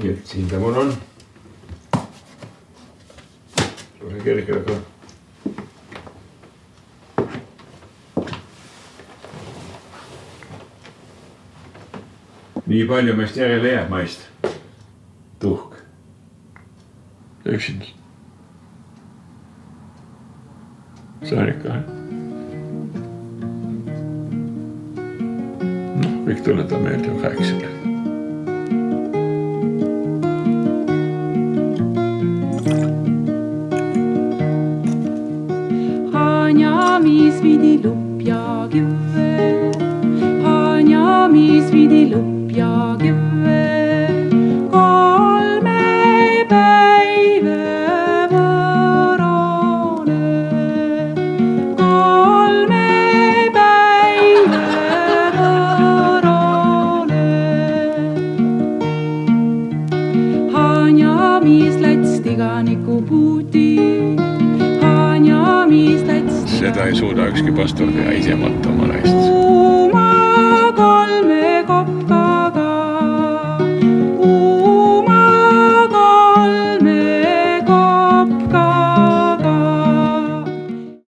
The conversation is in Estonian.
Et siin ta mul on. Suure kergega. Nii palju meist järele jääb maist. Tuhk. Üksinda. See on ikka. Noh, kõik tuletab meelde ju Häiksele. Haanjamis vidi lupja küve, haanjamis vidi lupja küve, kolme päive võrone, kolme päive võrone. Haanjamis läts tiganiku puuti, haanjamis läts seda ei suuda ükski pastor teha ise matta oma naist.